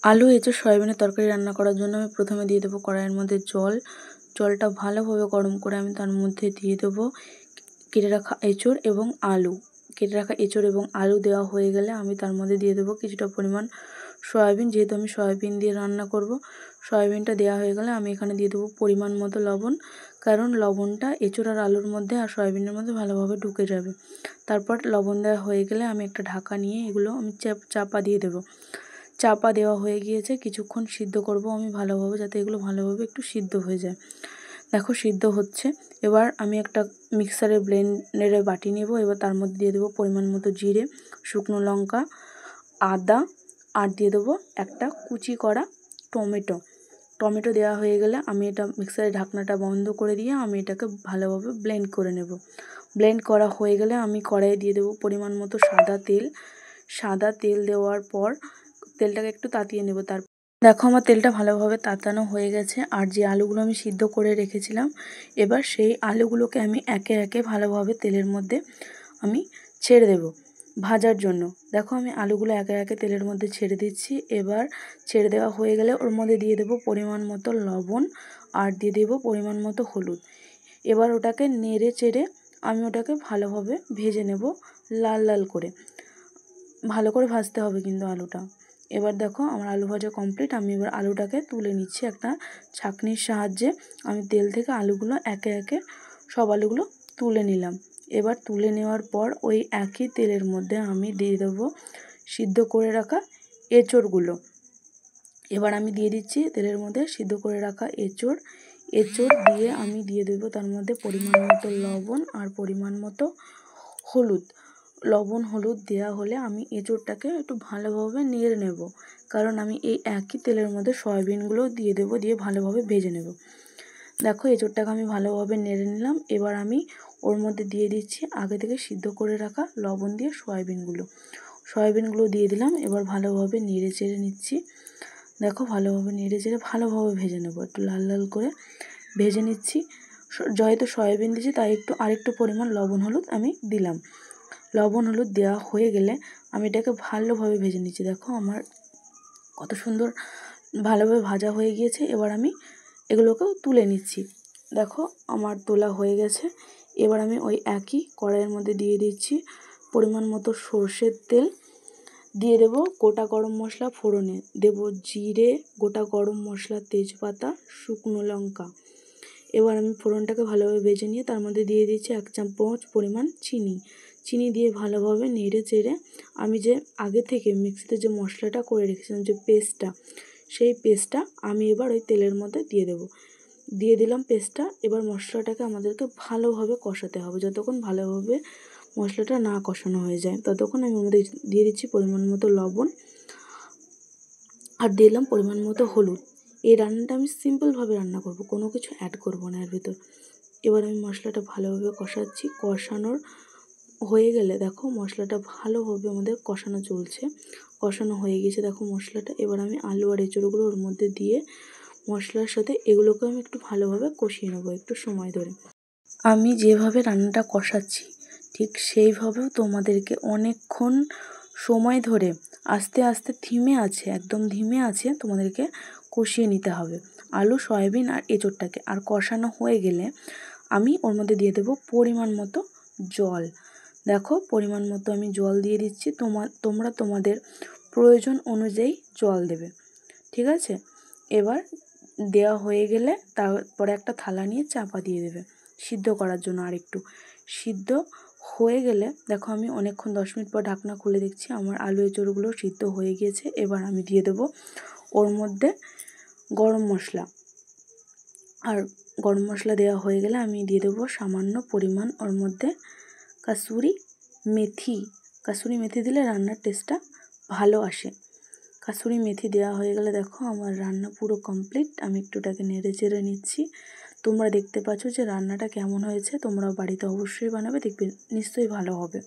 আলু এঁচোড় সয়াবিনের তরকারি রান্না করার জন্য আমি প্রথমে দিয়ে দেবো কড়াইয়ের মধ্যে জল। জলটা ভালোভাবে গরম করে আমি তার মধ্যে দিয়ে দেবো কেটে রাখা এঁচোড় এবং আলু। কেটে রাখা এঁচোড় এবং আলু দেওয়া হয়ে গেলে আমি তার মধ্যে দিয়ে দেবো কিছুটা পরিমাণ সয়াবিন, যেহেতু আমি সয়াবিন দিয়ে রান্না করব। সয়াবিনটা দেওয়া হয়ে গেলে আমি এখানে দিয়ে দেবো পরিমাণ মতো লবণ, কারণ লবণটা এঁচোড় আর আলুর মধ্যে আর সয়াবিনের মধ্যে ভালোভাবে ঢুকে যাবে। তারপর লবণ দেওয়া হয়ে গেলে আমি একটা ঢাকা নিয়ে এগুলো আমি চাপা দিয়ে দেবো। চাপা দেওয়া হয়ে গিয়েছে, কিছুক্ষণ সিদ্ধ করব আমি ভালোভাবে, যাতে এগুলো ভালোভাবে একটু সিদ্ধ হয়ে যায়। দেখো সিদ্ধ হচ্ছে। এবার আমি একটা মিক্সারের ব্লেন্ডারে বাটি নেব। এবার তার মধ্যে দিয়ে দেবো পরিমাণ মতো জিরে, শুকনো লঙ্কা, আদা, আর দিয়ে দেবো একটা কুচি করা টমেটো। টমেটো দেওয়া হয়ে গেলে আমি এটা মিক্সারের ঢাকনাটা বন্ধ করে দিয়ে আমি এটাকে ভালোভাবে ব্লেন্ড করে নেব। ব্লেন্ড করা হয়ে গেলে আমি কড়াইয়ে দিয়ে দেবো পরিমাণ মতো সাদা তেল। সাদা তেল দেওয়ার পর তেলটাকে একটু তাতিয়ে নেব। তারপর দেখো আমার তেলটা ভালোভাবে তাতানো হয়ে গেছে। আর যে আলুগুলো আমি সিদ্ধ করে রেখেছিলাম, এবার সেই আলুগুলোকে আমি একে একে ভালোভাবে তেলের মধ্যে আমি ছেড়ে দেব ভাজার জন্য। দেখো আমি আলুগুলো একে একে তেলের মধ্যে ছেড়ে দিচ্ছি। এবার ছেড়ে দেওয়া হয়ে গেলে ওর মধ্যে দিয়ে দেবো পরিমাণ মতো লবণ আর দিয়ে দেবো পরিমাণ মতো হলুদ। এবার ওটাকে নেড়ে চেড়ে আমি ওটাকে ভালোভাবে ভেজে নেব, লাল লাল করে। ভালো করে ভাজতে হবে কিন্তু আলুটা। এবার দেখো আমার আলু ভাজা কমপ্লিট। আমি এবার আলুটাকে তুলে নিচ্ছি একটা ছাঁকনির সাহায্যে। আমি তেল থেকে আলুগুলো একে একে সব আলুগুলো তুলে নিলাম। এবার তুলে নেওয়ার পর ওই একই তেলের মধ্যে আমি দিয়ে দেবো সিদ্ধ করে রাখা এঁচোড়গুলো। এবার আমি দিয়ে দিচ্ছি তেলের মধ্যে সিদ্ধ করে রাখা এঁচোড়। এঁচোড় দিয়ে আমি দিয়ে দেবো তার মধ্যে পরিমাণ মতো লবণ আর পরিমাণ মতো হলুদ। লবণ হলুদ দেওয়া হলে আমি এঁচোড়টাকে একটু ভালোভাবে নেড়ে নেব, কারণ আমি এই একই তেলের মধ্যে সয়াবিনগুলো দিয়ে দেবো, দিয়ে ভালোভাবে ভেজে নেব। দেখো এঁচোড়টাকে আমি ভালোভাবে নেড়ে নিলাম। এবার আমি ওর মধ্যে দিয়ে দিচ্ছি আগে থেকে সিদ্ধ করে রাখা লবণ দিয়ে সয়াবিনগুলো দিয়ে দিলাম। এবার ভালোভাবে নেড়ে চেড়ে নিচ্ছি। দেখো ভালোভাবে নেড়ে চেড়ে ভালোভাবে ভেজে নেব, একটু লাল লাল করে ভেজে নিচ্ছি। যেহেতু সয়াবিন দিয়েছি তাই আরেকটু পরিমাণ লবণ হলুদ আমি দিলাম। লবণ হলুদ দেওয়া হয়ে গেলে আমি এটাকে ভালোভাবে ভেজে নিচ্ছি। দেখো আমার কত সুন্দর ভালোভাবে ভাজা হয়ে গিয়েছে। এবার আমি এগুলোকেও তুলে নিচ্ছি। দেখো আমার তোলা হয়ে গেছে। এবার আমি ওই একই কড়াইয়ের মধ্যে দিয়ে দিচ্ছি পরিমাণ মতো সর্ষের তেল। দিয়ে দেব গোটা গরম মশলা ফোড়নে, দেব জিরে, গোটা গরম মশলা, তেজপাতা, শুকনো লঙ্কা। এবার আমি ফোড়নটাকে ভালোভাবে ভেজে নিয়ে তার মধ্যে দিয়ে দিচ্ছি 1 চামচ পরিমাণ চিনি দিয়ে ভালোভাবে নেড়ে চেড়ে আমি যে আগে থেকে মিক্সিতে যে মশলাটা করে রেখেছিলাম, যে পেস্টটা, সেই পেস্টটা আমি এবার ওই তেলের মধ্যে দিয়ে দিলাম পেস্টটা। এবার মশলাটাকে আমাদেরকে ভালোভাবে কষাতে হবে। যতক্ষণ ভালোভাবে মশলাটা না কষানো হয়ে যায় ততক্ষণ আমি মধ্যে দিয়ে দিচ্ছি পরিমাণ মতো লবণ আর দিলাম পরিমাণ মতো হলুদ। এই রান্নাটা আমি সিম্পলভাবে রান্না করব, কোনো কিছু অ্যাড করব না এর ভিতর। এবার আমি মশলাটা ভালোভাবে কষাচ্ছি। কষানোর হয়ে গেলে দেখো মশলাটা ভালোভাবে আমাদের কষানো হয়ে গেছে দেখো মশলাটা। এবার আমি আলু আর এঁচোড়গুলো ওর মধ্যে দিয়ে মশলার সাথে এগুলোকে আমি একটু ভালোভাবে কষিয়ে নেবো একটু সময় ধরে। আমি যেভাবে রান্নাটা কষাচ্ছি ঠিক সেইভাবেও তোমাদেরকে অনেকক্ষণ সময় ধরে আস্তে আস্তে একদম ধিমে আছে তোমাদেরকে কষিয়ে নিতে হবে আলু, সয়াবিন আর এঁচোড়টাকে। আর কষানো হয়ে গেলে আমি ওর মধ্যে দিয়ে দেবো পরিমাণ মতো জল। দেখো পরিমাণ মতো আমি জল দিয়ে দিচ্ছি। তোমরা তোমাদের প্রয়োজন অনুযায়ী জল দেবে, ঠিক আছে। এবার দেওয়া হয়ে গেলে তারপরে একটা থালা নিয়ে চাপা দিয়ে দেবে সিদ্ধ করার জন্য। আর একটু সিদ্ধ হয়ে গেলে দেখো আমি অনেকক্ষণ 10 মিনিট পর ঢাকনা খুলে দেখছি আমার আলু এঁচোড়গুলো সিদ্ধ হয়ে গিয়েছে। এবার আমি দিয়ে দেবো ওর মধ্যে গরম মশলা। আর গরম মশলা দেওয়া হয়ে গেলে আমি দিয়ে দেবো সামান্য পরিমাণ ওর মধ্যে কাসুরি মেথি দিলে রান্নার টেস্টটা ভালো আসে। কাসুরি মেথি দেওয়া হয়ে গেলে দেখো আমার রান্না পুরো কমপ্লিট। আমি একটুটাকে নেড়ে চেড়ে নিচ্ছি। তোমরা দেখতে পাচ্ছ যে রান্নাটা কেমন হয়েছে। তোমরাও বাড়িতে অবশ্যই বানাবে, দেখবে নিশ্চয়ই ভালো হবে।